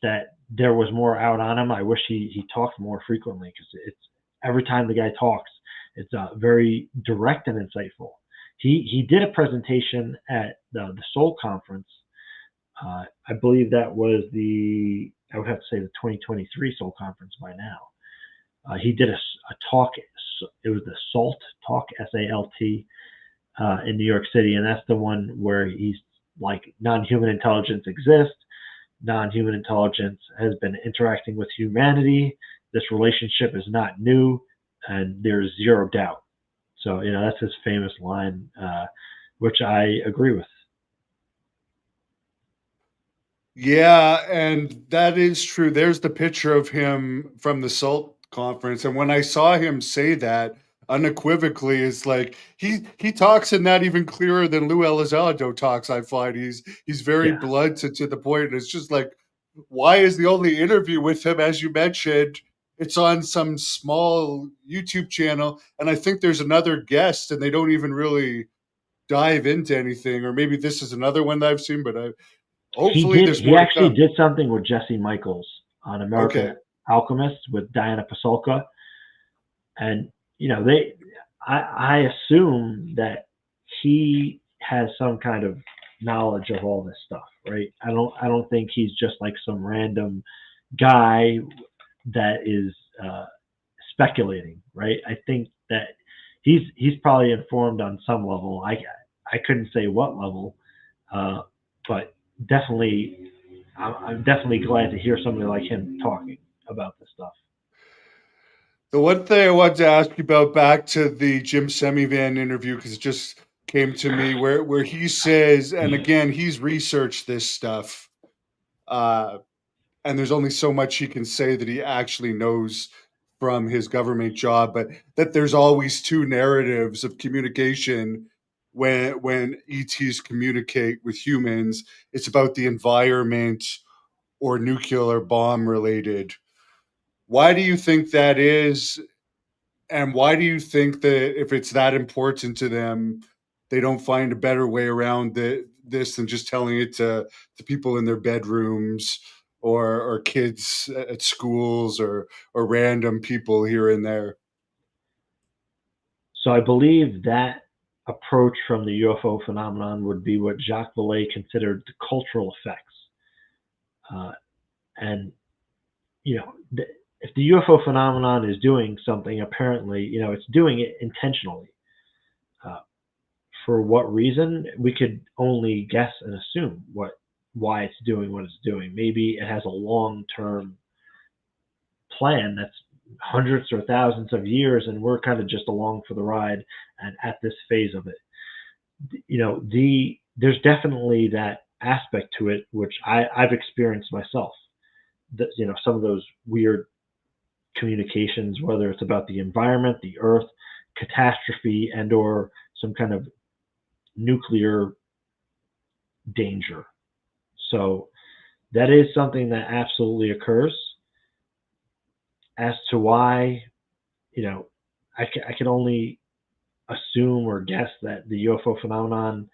that there was more out on him. I wish he talked more frequently, because it's every time the guy talks, it's very direct and insightful. He did a presentation at the Soul Conference. I believe that was I would have to say the 2023 Soul Conference by now. He did a talk. It was the SALT talk, SALT, in New York City, and that's the one where he's like, non-human intelligence exists. Non-human intelligence has been interacting with humanity. This relationship is not new, and there's zero doubt. So, that's his famous line, which I agree with. Yeah, and that is true. There's the picture of him from the SALT conference, and when I saw him say that unequivocally, it's like he talks in that even clearer than Lou Elizondo talks. I find he's very Yeah. blunt to the point. It's just like, why is the only interview with him, as you mentioned, it's on some small YouTube channel, and I think there's another guest, and they don't even really dive into anything. Or maybe this is another one that I've seen, but hopefully there's He more to actually come. did something with Jesse Michaels on American Okay. Alchemist with Diana Pasulka, and I assume that he has some kind of knowledge of all this stuff, right? I don't think he's just like some random guy that is speculating, right? I think that he's probably informed on some level. I couldn't say what level, but definitely, I'm definitely glad to hear somebody like him talking about this stuff. The one thing I wanted to ask you about, back to the Jim Semivan interview, because it just came to me, where he says, and again, he's researched this stuff, and there's only so much he can say that he actually knows from his government job, but that there's always two narratives of communication when ETs communicate with humans. It's about the environment or nuclear bomb related. Why do you think that is? And why do you think that if it's that important to them, they don't find a better way around this than just telling it to people in their bedrooms, or kids at schools, or random people here and there? So I believe that approach from the UFO phenomenon would be what Jacques Vallee considered the cultural effects. And you know, if the UFO phenomenon is doing something, apparently, it's doing it intentionally. For what reason, we could only guess and assume why it's doing what it's doing. Maybe it has a long-term plan that's hundreds or thousands of years, and we're kind of just along for the ride and at this phase of it. There's definitely that aspect to it, which I've experienced myself. Some of those weird communications, whether it's about the environment, the earth, catastrophe, and or some kind of nuclear danger. So that is something that absolutely occurs. As to why, I can only assume or guess that the UFO phenomenon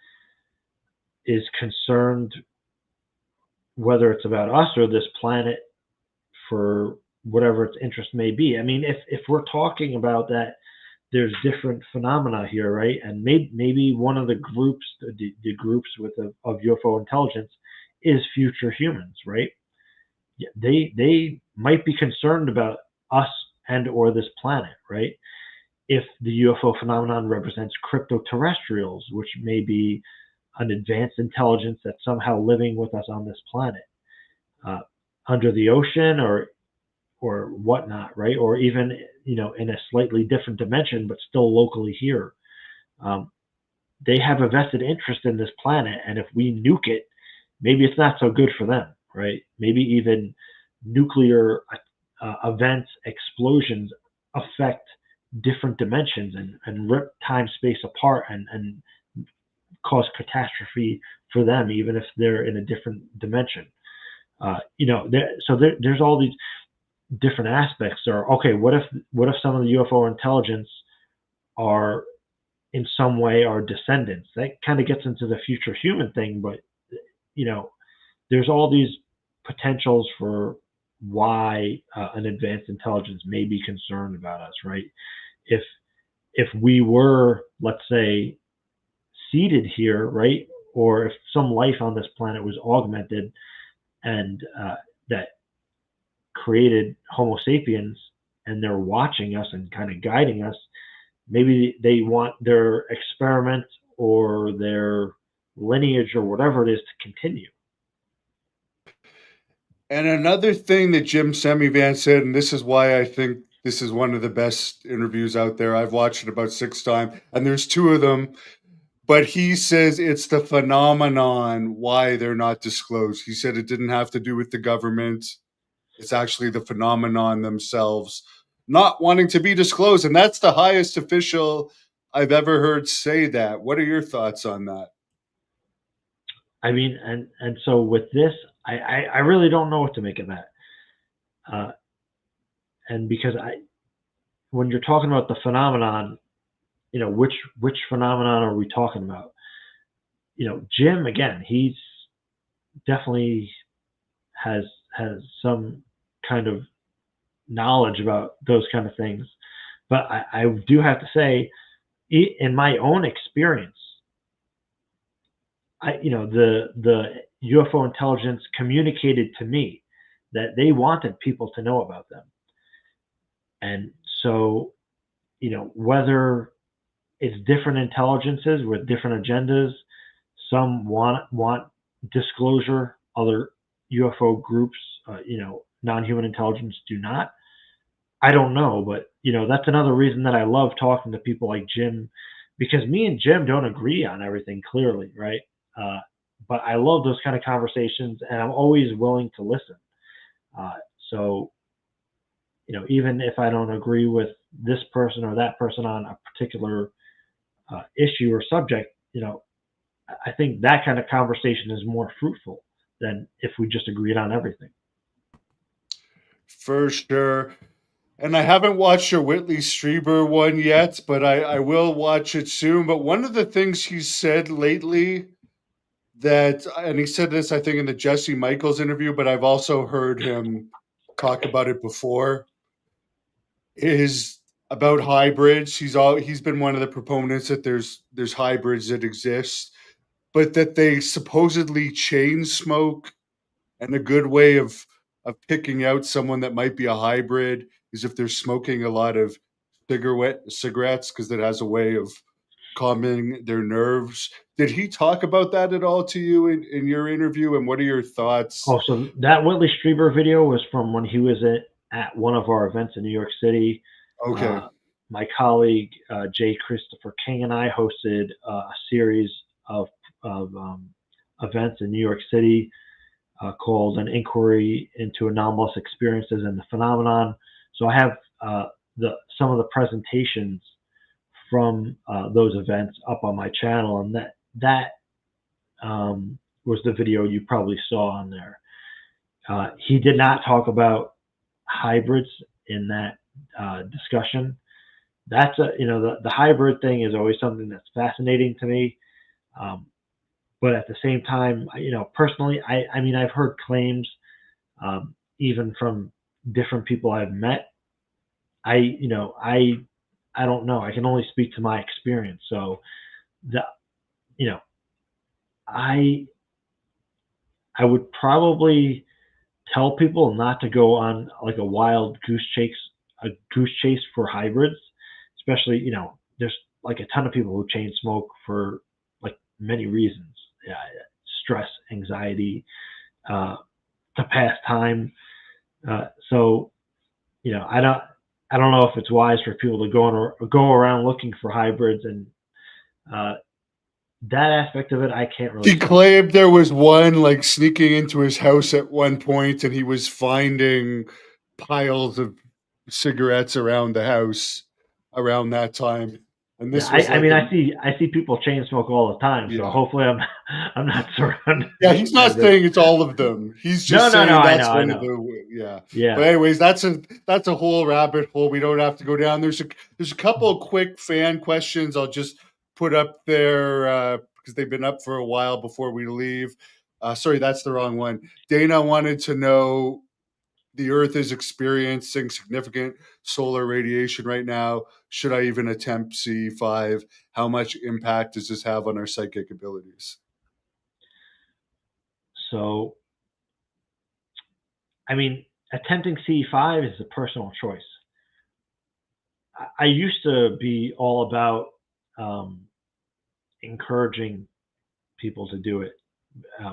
is concerned, whether it's about us or this planet, for whatever its interest may be. I mean, if we're talking about that, there's different phenomena here, right? And maybe one of the groups, the groups of UFO intelligence, is future humans, right? They might be concerned about us and or this planet, right? If the UFO phenomenon represents crypto-terrestrials, which may be an advanced intelligence that's somehow living with us on this planet, under the ocean or whatnot, right? Or even in a slightly different dimension, but still locally here. They have a vested interest in this planet, and if we nuke it, maybe it's not so good for them, right? Maybe even nuclear events, explosions affect different dimensions and rip time space apart and cause catastrophe for them, even if they're in a different dimension. There's all these different aspects. Or okay, what if some of the UFO intelligence are in some way our descendants? That kind of gets into the future human thing, but there's all these potentials for why an advanced intelligence may be concerned about us, right? If we were, let's say, seeded here, right, or if some life on this planet was augmented and that created Homo sapiens, and they're watching us and kind of guiding us, maybe they want their experiment or their lineage or whatever it is to continue. And another thing that Jim Semivan said, and this is why I think this is one of the best interviews out there. I've watched it about 6 times, and there's 2 of them. But he says it's the phenomenon why they're not disclosed. He said it didn't have to do with the government. It's actually the phenomenon themselves not wanting to be disclosed. And that's the highest official I've ever heard say that. What are your thoughts on that? I mean, and so with this, I really don't know what to make of that. And because when you're talking about the phenomenon, which phenomenon are we talking about? Jim, again, he's definitely has some kind of knowledge about those kind of things. But I do have to say, in my own experience, the UFO intelligence communicated to me that they wanted people to know about them. And so, whether it's different intelligences with different agendas, some want disclosure, other UFO groups, non-human intelligence do not. I don't know, but that's another reason that I love talking to people like Jim, because me and Jim don't agree on everything clearly, right? But I love those kind of conversations, and I'm always willing to listen. So, even if I don't agree with this person or that person on a particular issue or subject, I think that kind of conversation is more fruitful than if we just agreed on everything. For sure. And I haven't watched your Whitley Strieber one yet, but I will watch it soon. But one of the things he said lately and he said this, I think, in the Jesse Michaels interview, but I've also heard him talk about it before, is about hybrids. He's been one of the proponents that there's hybrids that exist, but that they supposedly chain smoke, and a good way of picking out someone that might be a hybrid is if they're smoking a lot of cigarettes, because it has a way of calming their nerves. Did he talk about that at all to you in your interview? And what are your thoughts? Oh, so that Whitley Strieber video was from when he was at one of our events in New York City. Okay. My colleague J. Christopher King and I hosted a series of, events in New York City called An Inquiry into Anomalous Experiences and the Phenomenon. So I have some of the presentations from those events up on my channel, and that was the video you probably saw on there. He did not talk about hybrids in that discussion. That's the hybrid thing is always something that's fascinating to me. But at the same time, personally, I mean, I've heard claims, even from different people I've met. I don't know. I can only speak to my experience. So I would probably tell people not to go on like a wild goose chase for hybrids, especially, there's like a ton of people who chain smoke for like many reasons. Yeah, stress, anxiety, to pass time. So, I don't know if it's wise for people to go around looking for hybrids, and that aspect of it, I can't really He say. claimed there was one like sneaking into his house at one point, and he was finding piles of cigarettes around the house around that time. And Yeah, this was I like mean, I see people chain smoke all the time, so yeah. hopefully I'm not surrounded Yeah, he's by not this. saying it's all of them. He's No, just no, no. saying I that's know, I one of know. the yeah. Yeah. But anyways, that's a whole rabbit hole we don't have to go down. There's a couple of quick fan questions I'll just put up there because they've been up for a while before we leave. Sorry, that's the wrong one. Dana wanted to know, the Earth is experiencing significant solar radiation right now. Should I even attempt CE5? How much impact does this have on our psychic abilities? So, I mean, attempting CE5 is a personal choice. I used to be all about encouraging people to do it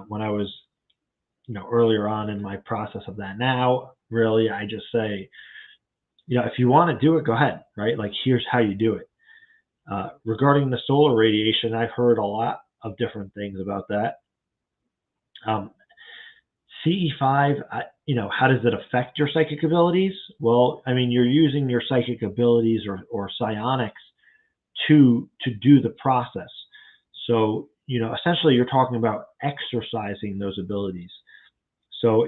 when I was, earlier on in my process of that. Now, really, I just say, if you want to do it, go ahead, right? Like, here's how you do it. Regarding the solar radiation, I've heard a lot of different things about that. CE5, how does it affect your psychic abilities? Well, I mean, you're using your psychic abilities or psionics to do the process. So, essentially you're talking about exercising those abilities. So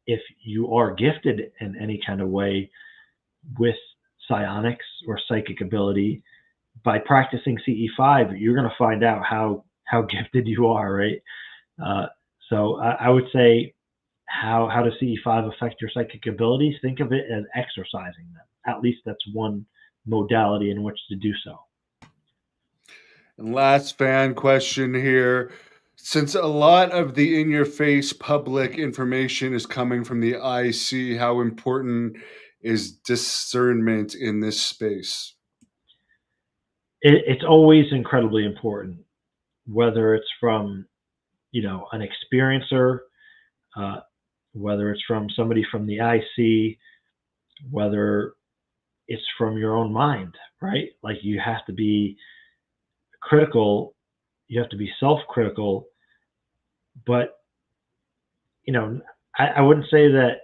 if you are gifted in any kind of way with psionics or psychic ability, by practicing CE5, you're going to find out how gifted you are, right? So I would say, how does CE5 affect your psychic abilities? Think of it as exercising them. At least that's one modality in which to do so. And last fan question here. Since a lot of the in your face public information is coming from the IC, how important is discernment in this space? It's always incredibly important, whether it's from an experiencer, whether it's from somebody from the IC, whether it's from your own mind, right? Like, you have to be critical, you have to be self-critical, but I wouldn't say that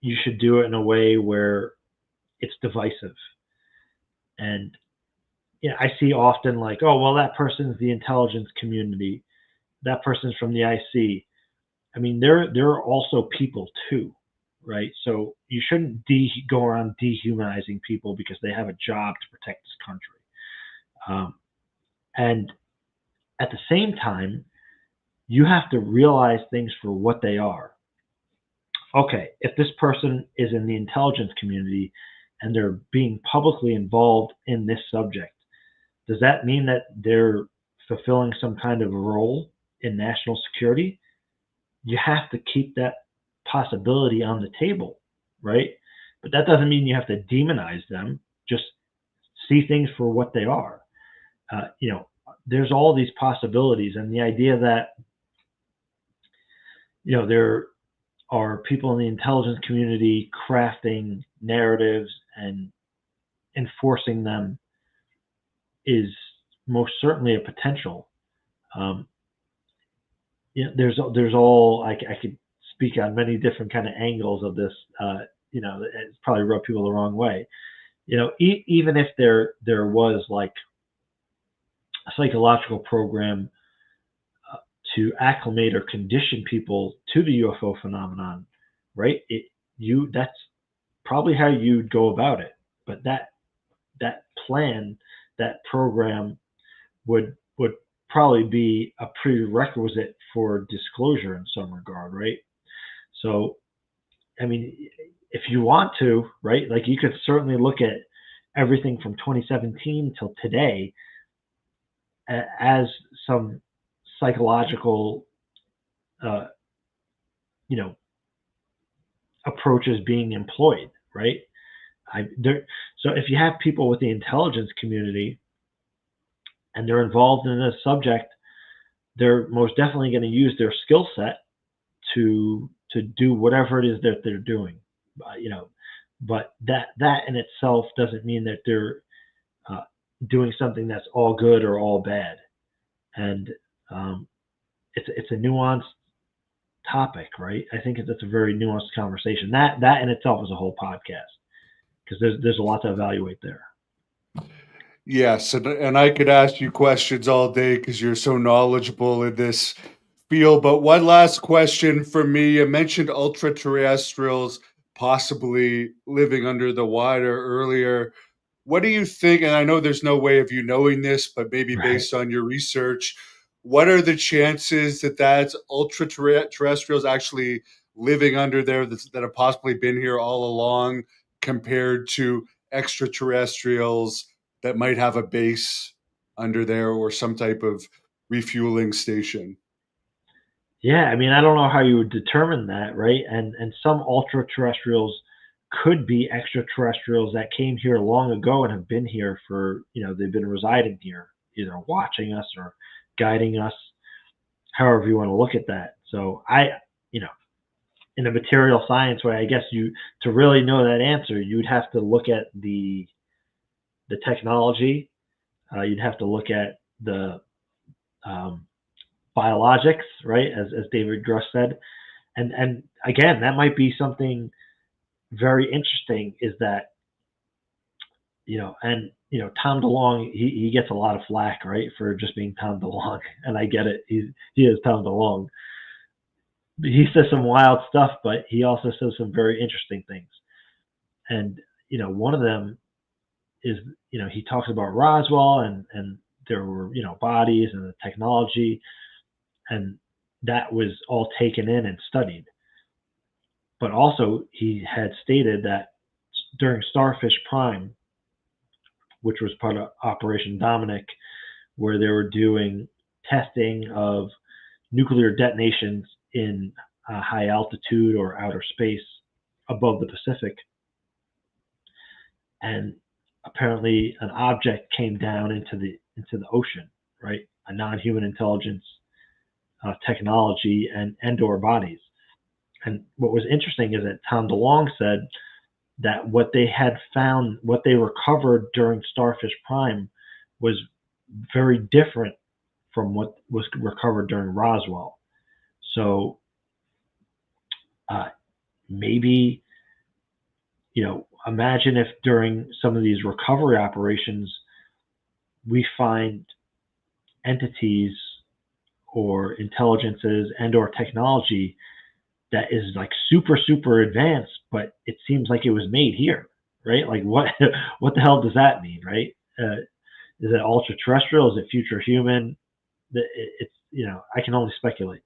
you should do it in a way where it's divisive. And I see often like, oh, well, that person's the intelligence community, that person's from the IC. I mean, they're also people too, right? So you shouldn't go around dehumanizing people because they have a job to protect this country. And at the same time, you have to realize things for what they are. Okay, if this person is in the intelligence community, and they're being publicly involved in this subject, does that mean that they're fulfilling some kind of role in national security? You have to keep that possibility on the table, right? But that doesn't mean you have to demonize them. Just see things for what they are. There's all these possibilities, and the idea that there are people in the intelligence community crafting narratives and enforcing them is most certainly a potential. There's all I could speak on many different kind of angles of this. It's probably rub people the wrong way. Even if there was like a psychological program to acclimate or condition people to the UFO phenomenon, right? That's probably how you'd go about it. But that plan, that program would probably be a prerequisite for disclosure in some regard, right? So, I mean, if you want to, right, like you could certainly look at everything from 2017 till today as some psychological, approaches being employed, right? So if you have people with the intelligence community and they're involved in this subject, they're most definitely going to use their skill set to do whatever it is that they're doing, but that in itself doesn't mean that they're doing something that's all good or all bad. And it's a nuanced topic, right? I think it's a very nuanced conversation. That in itself is a whole podcast, because there's a lot to evaluate there. Yes, and I could ask you questions all day because you're so knowledgeable in this field. But one last question for me. You mentioned ultra-terrestrials possibly living under the water earlier. What do you think? And I know there's no way of you knowing this, but maybe Right. based on your research, what are the chances that that's ultra-terrestrials actually living under there that have possibly been here all along, compared to extraterrestrials that might have a base under there or some type of refueling station? Yeah, I mean, I don't know how you would determine that, right? And some ultra terrestrials could be extraterrestrials that came here long ago and have been here for, they've been residing here, either watching us or guiding us, however you want to look at that. So in a material science way, I guess to really know that answer, you'd have to look at the technology. You'd have to look at the biologics, right? As David Grusch said, and again, that might be something very interesting. Is that Tom DeLonge, he gets a lot of flack, right, for just being Tom DeLonge, and I get it. He is Tom DeLonge. He says some wild stuff, but he also says some very interesting things. And one of them is he talks about Roswell and there were bodies and the technology, and that was all taken in and studied. But also he had stated that during Starfish Prime, which was part of Operation Dominic, where they were doing testing of nuclear detonations in high altitude or outer space above the Pacific, and apparently an object came down into the ocean, right? A non-human intelligence technology and or bodies. And what was interesting is that Tom DeLonge said that what they had found, what they recovered during Starfish Prime, was very different from what was recovered during Roswell. So maybe, imagine if during some of these recovery operations, we find entities or intelligences and or technology that is like super, super advanced, but it seems like it was made here, right? Like what the hell does that mean, right? Is it ultra terrestrial? Is it future human? It's I can only speculate.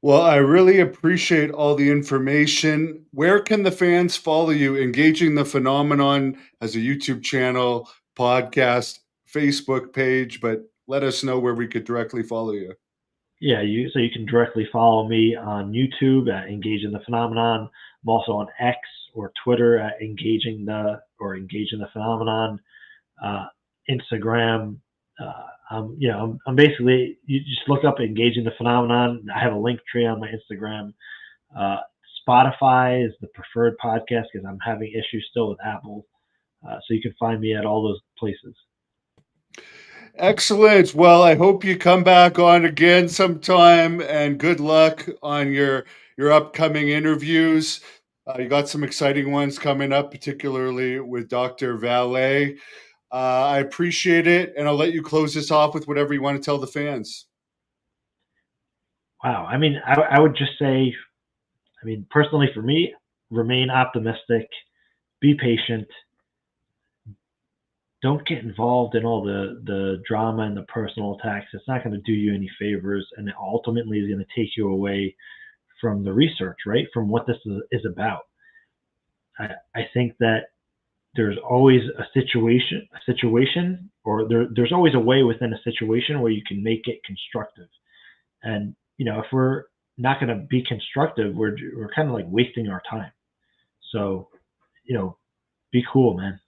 Well, I really appreciate all the information. Where can the fans follow you? Engaging the Phenomenon as a YouTube channel, podcast, Facebook page, but let us know where we could directly follow you. Yeah, you can directly follow me on YouTube at Engaging the Phenomenon. I'm also on X or Twitter at Engaging the Phenomenon. Uh, Instagram. I'm basically, you just look up Engaging the Phenomenon. I have a link tree on my Instagram. Uh, Spotify is the preferred podcast because I'm having issues still with Apple. So you can find me at all those places. Excellent. Well, I hope you come back on again sometime, and good luck on your upcoming interviews. You got some exciting ones coming up, particularly with Dr. Vallee. I appreciate it, and I'll let you close this off with whatever you want to tell the fans. Wow. I mean, I would just say, I mean, personally for me, remain optimistic, be patient, don't get involved in all the drama and the personal attacks. It's not going to do you any favors, and it ultimately is going to take you away from the research, right? From what this is about. I think that there's always a situation, or there's always a way within a situation where you can make it constructive. And if we're not going to be constructive, we're kind of like wasting our time. So, be cool, man.